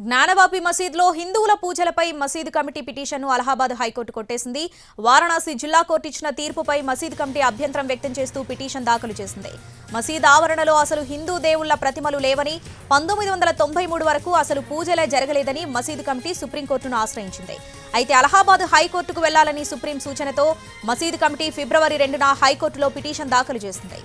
జ్ఞానవాపి మసీద్లో హిందువుల పూజలపై మసీదు కమిటీ పిటిషన్ను అలహాబాద్ హైకోర్టు కొట్టేసింది. వారణాసి జిల్లా కోర్టు ఇచ్చిన తీర్పుపై మసీదు కమిటీ అభ్యంతరం వ్యక్తం చేస్తూ పిటిషన్ దాఖలు చేసింది. మసీద్ ఆవరణలో అసలు హిందూ దేవుళ్ల ప్రతిమలు లేవని, 1993 వరకు అసలు పూజలే జరగలేదని మసీదు కమిటీ సుప్రీంకోర్టును ఆశ్రయించింది. అయితే అలహాబాద్ హైకోర్టుకు వెళ్లాలని సుప్రీం సూచనతో మసీదు కమిటీ ఫిబ్రవరి 2న హైకోర్టులో పిటిషన్ దాఖలు చేసింది.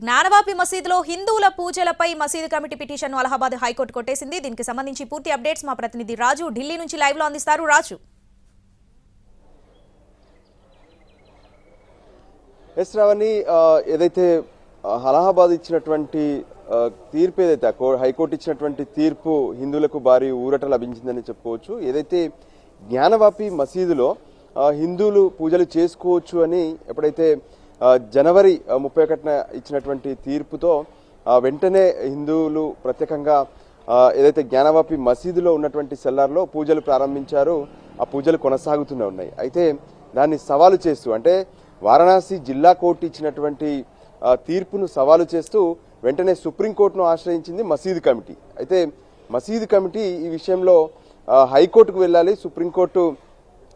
జ్ఞానవాపి మసీదులో హిందువుల పూజలపై మసీదు కమిటీ పిటిషన్ను అలహాబాద్ హైకోర్టు కొట్టేసింది. దీనికి సంబంధించి పూర్తి అప్డేట్స్ మా ప్రతినిధి రాజు ఢిల్లీ నుంచి లైవ్ లో అందిస్తారు. రాజు, శ్రావణి, ఏదైతే అలహాబాద్ ఇచ్చినటువంటి తీర్పు, ఏదైతే హైకోర్టు ఇచ్చినటువంటి తీర్పు హిందువులకు భారీ ఊరట లభించిందని చెప్పుకోవచ్చు. ఏదైతే జ్ఞానవాపి మసీదులో హిందువులు పూజలు చేసుకోవచ్చు అని ఎప్పుడైతే జనవరి 31న ఇచ్చినటువంటి తీర్పుతో వెంటనే హిందువులు ప్రత్యేకంగా ఏదైతే జ్ఞానవాపి మసీదులో ఉన్నటువంటి సెల్లార్లో పూజలు ప్రారంభించారో ఆ పూజలు కొనసాగుతూనే ఉన్నాయి. అయితే దాన్ని సవాలు చేస్తూ, అంటే వారణాసి జిల్లా కోర్టు ఇచ్చినటువంటి తీర్పును సవాలు చేస్తూ వెంటనే సుప్రీంకోర్టును ఆశ్రయించింది మసీదు కమిటీ. అయితే మసీదు కమిటీ ఈ విషయంలో హైకోర్టుకు వెళ్ళాలి, సుప్రీంకోర్టు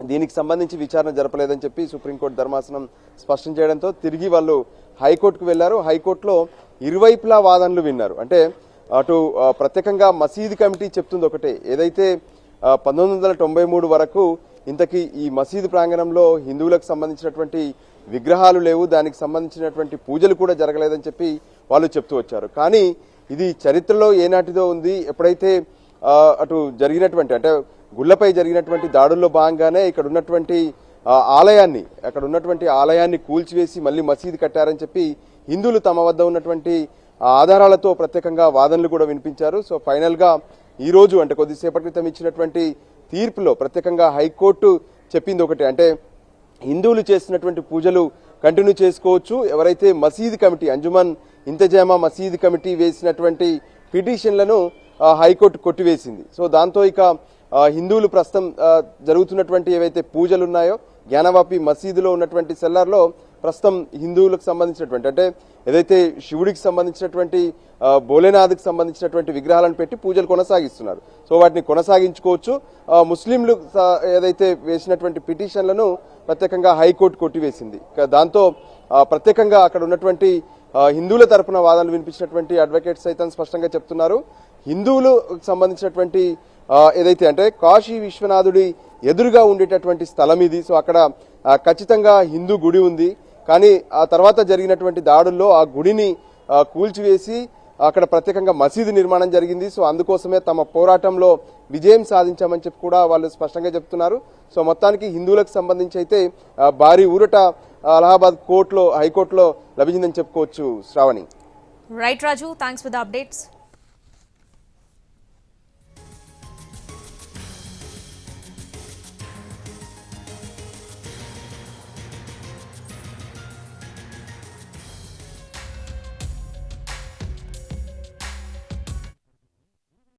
దీనికి సంబంధించి విచారణ జరపలేదని చెప్పి సుప్రీంకోర్టు ధర్మాసనం స్పష్టం చేయడంతో తిరిగి వాళ్ళు హైకోర్టుకు వెళ్లారు. హైకోర్టులో ఇరువైపులా వాదనలు విన్నారు. అంటే అటు ప్రత్యేకంగా మసీదు కమిటీ చెప్తుంది ఒకటే, ఏదైతే 1993 వరకు ఇంతకీ ఈ మసీదు ప్రాంగణంలో హిందువులకు సంబంధించినటువంటి విగ్రహాలు లేవు, దానికి సంబంధించినటువంటి పూజలు కూడా జరగలేదని చెప్పి వాళ్ళు చెప్తూ వచ్చారు. కానీ ఇది చరిత్రలో ఏనాటిదో ఉంది. ఎప్పుడైతే అటు జరిగినటువంటి, అంటే గుళ్లపై జరిగినటువంటి దాడుల్లో భాగంగానే ఇక్కడ ఉన్నటువంటి ఆలయాన్ని కూల్చివేసి మళ్ళీ మసీదు కట్టారని చెప్పి హిందువులు తమ వద్ద ఉన్నటువంటి ఆధారాలతో ప్రత్యేకంగా వాదనలు కూడా వినిపించారు. సో ఫైనల్ గా ఈ రోజు, అంటే కొద్దిసేపటి క్రితం ఇచ్చినటువంటి తీర్పులో ప్రత్యేకంగా హైకోర్టు చెప్పింది ఒకటి, అంటే హిందువులు చేస్తున్నటువంటి పూజలు కంటిన్యూ చేసుకోవచ్చు. ఎవరైతే మసీదు కమిటీ, అంజుమన్ ఇంతజామా మసీదు కమిటీ వేసినటువంటి పిటిషన్లను హైకోర్టు కొట్టివేసింది. సో దాంతో ఇక హిందువులు ప్రస్తుతం జరుగుతున్నటువంటి ఏవైతే పూజలు ఉన్నాయో జ్ఞానవాపి మసీదులో ఉన్నటువంటి సెల్లార్లో ప్రస్తుతం హిందువులకు సంబంధించినటువంటి, అంటే ఏదైతే శివుడికి సంబంధించినటువంటి భోలేనాథ్కి సంబంధించినటువంటి విగ్రహాలను పెట్టి పూజలు కొనసాగిస్తున్నారు. సో వాటిని కొనసాగించుకోవచ్చు. ముస్లింలు ఏదైతే వేసినటువంటి పిటిషన్లను ప్రత్యేకంగా హైకోర్టు కొట్టివేసింది. దాంతో ప్రత్యేకంగా అక్కడ ఉన్నటువంటి హిందువుల తరపున వాదనలు వినిపించినటువంటి అడ్వకేట్స్ సైతం స్పష్టంగా చెప్తున్నారు, హిందువులకు సంబంధించినటువంటి ఏదైతే, అంటే కాశీ విశ్వనాథుడి ఎదురుగా ఉండేటటువంటి స్థలం ఇది. సో అక్కడ ఖచ్చితంగా హిందూ గుడి ఉంది. కానీ ఆ తర్వాత జరిగినటువంటి దాడుల్లో ఆ గుడిని కూల్చివేసి అక్కడ ప్రత్యేకంగా మసీదు నిర్మాణం జరిగింది. సో అందుకోసమే తమ పోరాటంలో విజయం సాధించామని చెప్పి కూడా వాళ్ళు స్పష్టంగా చెప్తున్నారు. సో మొత్తానికి హిందువులకు సంబంధించి అయితే భారీ ఊరట అలహాబాద్ హైకోర్టులో లభించిందని చెప్పుకోవచ్చు. Sravani. Right Raju, thanks for the updates.